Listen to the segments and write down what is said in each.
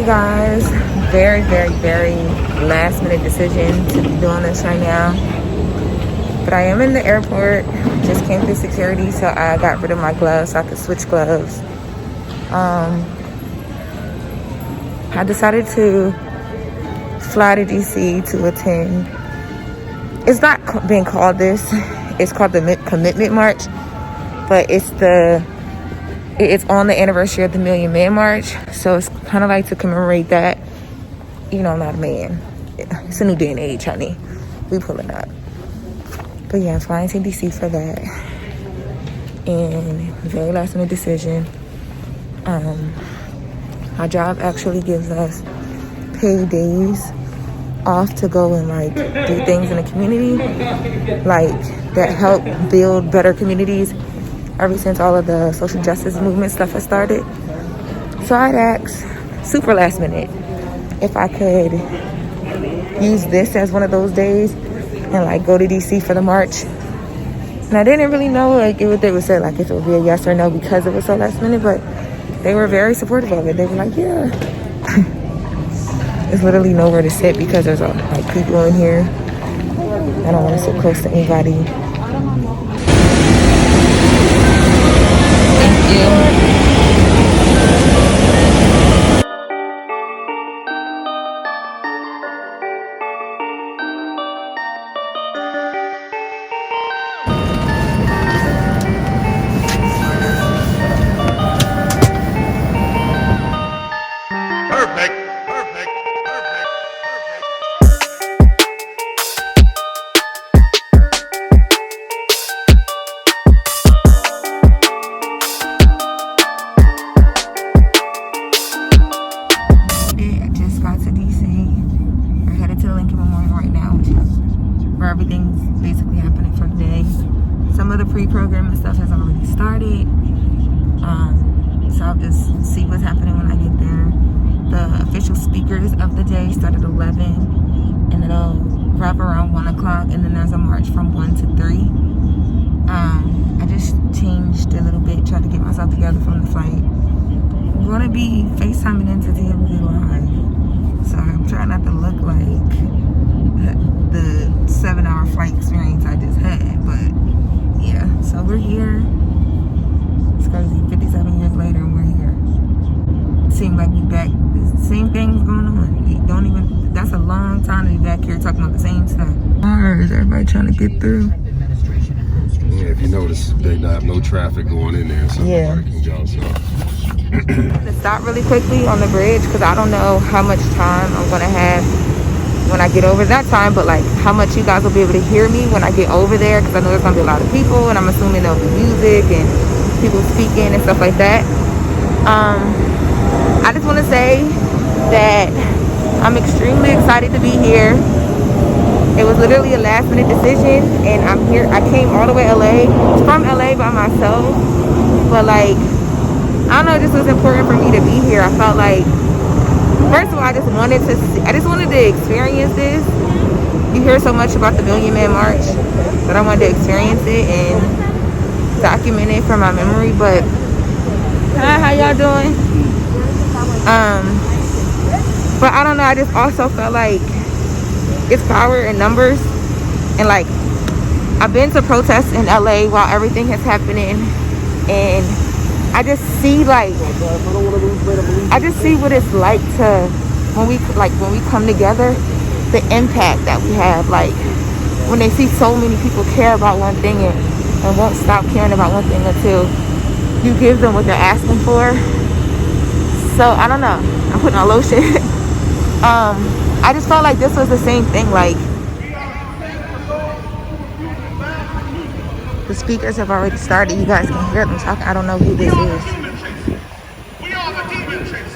guys, very last minute decision to be doing this right now, but I am in the airport. Just came through security, so I got rid of my gloves so I could switch gloves. I decided to fly to DC to attend. It's not being called this, it's called the Commitment March, but it's on the anniversary of the Million Man March, so it's kind of like to commemorate that. You know, I'm not a man. It's a new day and age, honey. We pulling up. But yeah, I'm flying to DC for that. And very last minute decision. My job actually gives us paid days off to go and like do things in the community, like that help build better communities. Ever since all of the social justice movement stuff has started. So I'd asked, super last minute, if I could use this as one of those days and like go to DC for the march. And I didn't really know like what they would say, like if it would be a yes or no because it was so last minute, but they were very supportive of it. They were like, yeah. There's literally nowhere to sit because there's like people in here. I don't want to sit close to anybody. Everything's basically happening for the day. Some of the pre-programming stuff has already started. So I'll just see what's happening when I get there. The official speakers of the day start at 11, and then it'll wrap around 1 o'clock, and then there's a march from 1 to 3. I just changed a little bit, tried to get myself together from the flight. I'm gonna be FaceTiming into TMZ Live, so I'm trying not to look like the 7-hour flight experience I just had, but yeah, so we're here. It's crazy, 57 years later and we're here. It seemed like we back, the same thing's going on. We don't even, that's a long time to be back here talking about the same stuff. Cars, everybody trying to get through. Yeah, if you notice, they have no traffic going in there, so everybody can go, so. I'm gonna stop really quickly on the bridge because I don't know how much time I'm gonna have when I get over that time, but like how much you guys will be able to hear me when I get over there, because I know there's gonna be a lot of people and I'm assuming there'll be music and people speaking and stuff like that. I just want to say that I'm extremely excited to be here. It was literally a last minute decision and I'm here. I came all the way LA, from LA by myself, but like I don't know, this was important for me to be here. I felt like, first of all, I just wanted to experience this. You hear so much about the Million Man March, but I wanted to experience it and document it for my memory. But hi, how y'all doing? But I don't know, I just also felt like it's power in numbers, and like I've been to protests in LA while everything is happening, and I just see what it's like to when we come together, the impact that we have, like when they see so many people care about one thing and won't stop caring about one thing until you give them what they're asking for. So I don't know, I'm putting on lotion. I just felt like this was the same thing. Like the speakers have already started. You guys can hear them talking. I don't know who this is. We are the demon chasers.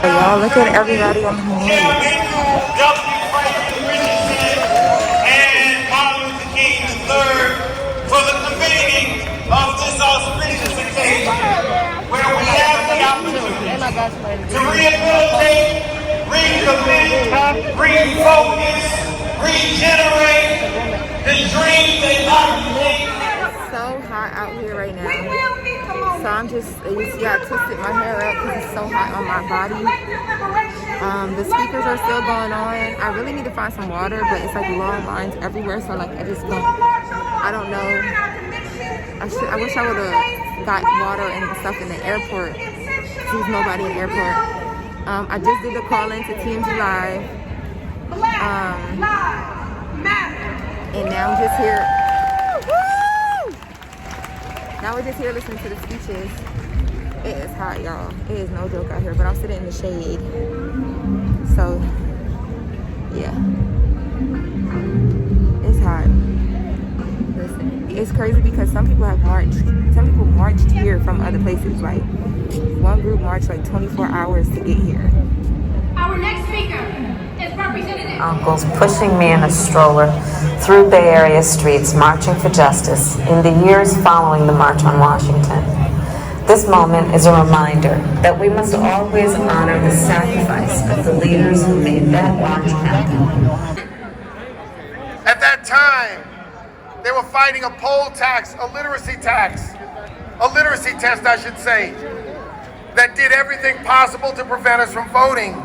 Y'all look at everybody on the move. recommit, refocus, regenerate the dream that God made. It's so hot out here right now. So I'm just, you see I twisted my hair up because it's so hot on my body. The speakers are still going on. I really need to find some water, but it's like long lines everywhere. So like I just don't, I don't know. I wish I would have got water and stuff in the airport. There's nobody in the airport. I just did the call in to TMZ Live. And now I'm just here. Woo! Now we're just here listening to the speeches. It is hot, y'all. It is no joke out here, but I'm sitting in the shade. So, yeah. It's hot. Listen, it's crazy because some people have marched. Some people marched here from other places. Like, one group marched like 24 hours to get here. Our next speaker is Representative. Uncles pushing me in a stroller through Bay Area streets, marching for justice in the years following the March on Washington. This moment is a reminder that we must always honor the sacrifice of the leaders who made that march happen. At that time, they were fighting a poll tax, a literacy test, I should say, that did everything possible to prevent us from voting.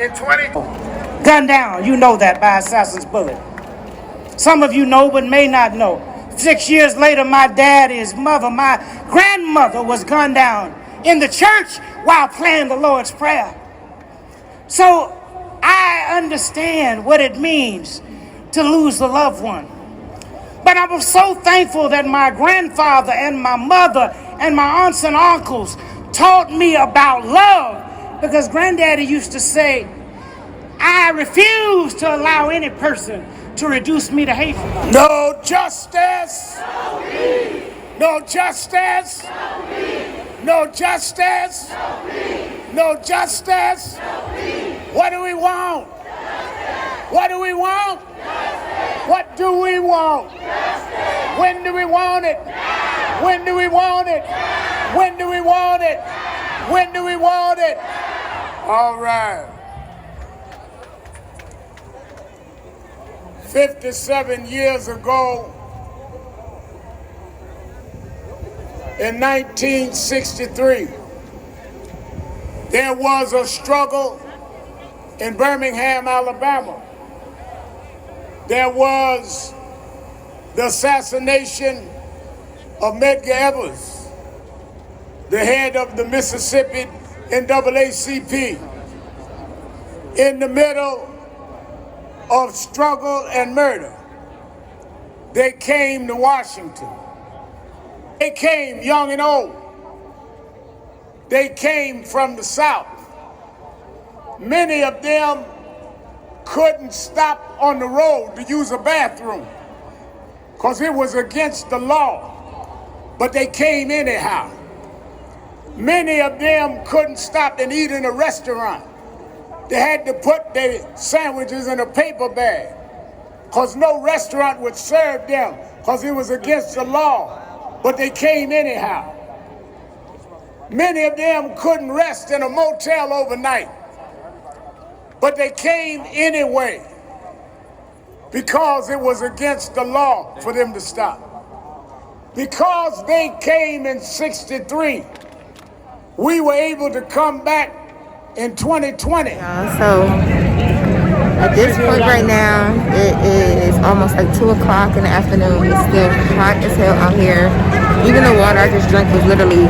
In 2020, Gunned down, you know that, by assassin's bullet. Some of you know but may not know. 6 years later, my daddy's mother, my grandmother, was gunned down in the church while praying the Lord's Prayer. So I understand what it means to lose a loved one. But I was so thankful that my grandfather and my mother and my aunts and uncles taught me about love, because granddaddy used to say, I refuse to allow any person to reduce me to hatred. No justice. No peace. No justice. No peace. No justice. No peace. No justice. No peace. What do we want? Justice. What do we want? Justice. What do we want? Justice. When do we want it? Now. When do we want it? Now. When do we want it? Now. When do we want it? Now. All right. 57 years ago, in 1963, there was a struggle in Birmingham, Alabama. There was the assassination of Medgar Evers, the head of the Mississippi NAACP. In the middle of struggle and murder, they came to Washington. They came young and old. They came from the South. Many of them couldn't stop on the road to use a bathroom because it was against the law, but they came anyhow. Many of them couldn't stop and eat in a restaurant. They had to put their sandwiches in a paper bag because no restaurant would serve them because it was against the law, but they came anyhow. Many of them couldn't rest in a motel overnight, but they came anyway because it was against the law for them to stop. Because they came in 63, we were able to come back in 2020. So at this point right now, it is almost like 2 o'clock in the afternoon. It's still hot as hell out here. Even the water I just drank was literally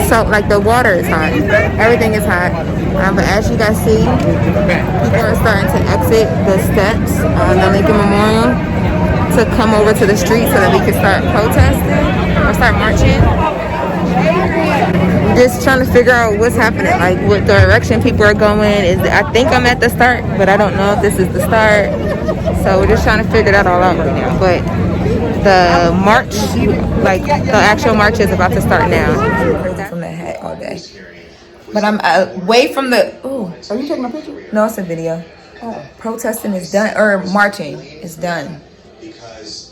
so, like, the water is hot. Everything is hot. But as you guys see, people are starting to exit the steps on the Lincoln Memorial to come over to the street so that we can start protesting or start marching. Just trying to figure out what's happening, like what direction people are going. I think I'm at the start, but I don't know if this is the start. So we're just trying to figure that all out right now. But the march, like the actual march, is about to start now. From the hat all day. But I'm away from the. Ooh, are you taking my picture? No, it's a video. Oh, protesting is done, or marching is done.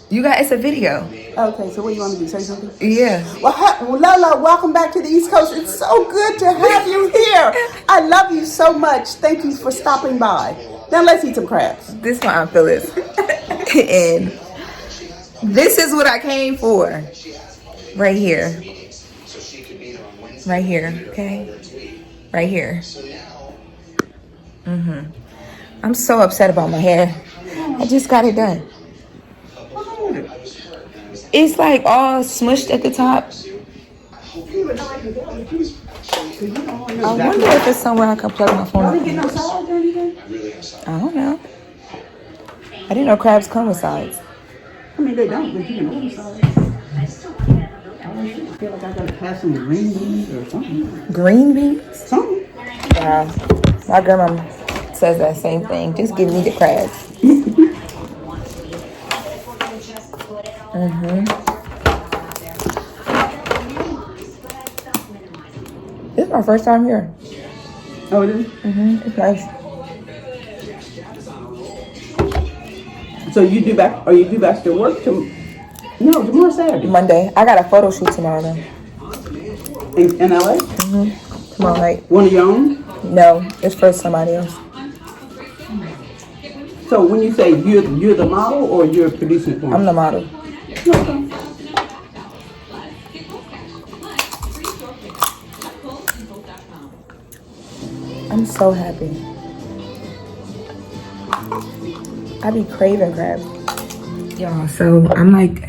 You got, it's a video. Okay, so what do you want me to do? Say something? Yeah. Well, Lola, welcome back to the East Coast. It's so good to have you here. I love you so much. Thank you for stopping by. Now let's eat some crabs. This is my Aunt Phyllis. And this is what I came for. Right here. Right here, okay? Right here. I'm so upset about my hair. I just got it done. It's like all smushed at the top. I wonder if it's somewhere I can plug my phone. You didn't get no sides or anything? I don't know. I didn't know crabs come with sides. I mean, they don't, but you can order sides. I feel like I gotta have some green beans or something. Green beans? Something. Yeah. My grandma says that same thing. Just give me the crabs. This is my first time here. Oh, it is? It's nice. So you do back to work no, tomorrow's Saturday. Monday. I got a photo shoot tomorrow though. In LA? Tomorrow night. One of your own? No, it's for somebody else. So when you say you're the model or you're producing it for I'm the model. Okay. I'm so happy. I be craving crabs. Y'all, so I'm like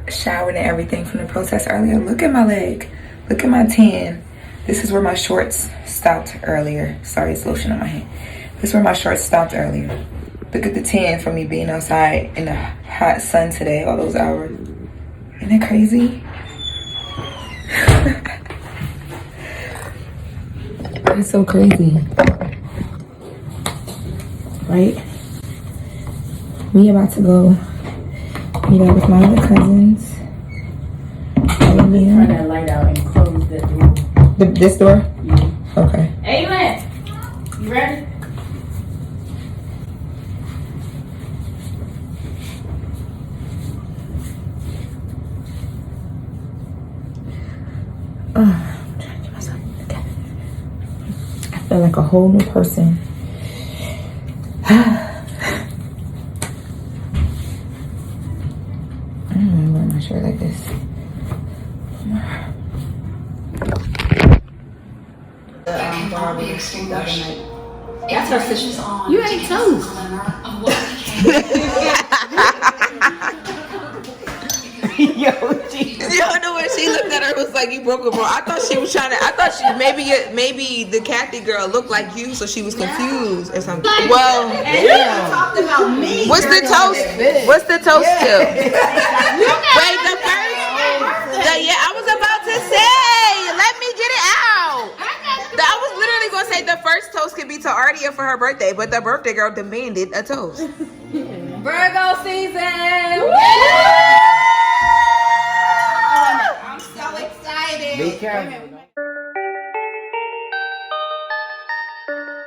showered and everything from the protest earlier. Look at my leg. Look at my tan. This is where my shorts stopped earlier. Sorry, it's lotion on my hand. This is where my shorts stopped earlier. Look at the tan from me being outside in the hot sun today, all those hours. Isn't that crazy? It's so crazy. Right? We about to go meet up with my other cousins. Turn that light out and close that door. This door? Yeah. Okay. Amen. You ready? I'm trying to get myself together. I feel like a whole new person. I don't know, wear my shirt like this. That's her sister. You ain't toast. Yo, the way she looked at her was like, you broke her, bro. I thought she was trying to. I thought she maybe the Kathy girl looked like you, so she was confused or something. Well, Talked about me. what's the toast? What's the toast to? Wait, the first. Yeah, I was about to say. Let me get it out. I was literally gonna say the first toast could be to Ardia for her birthday, but the birthday girl demanded a toast. Virgo season.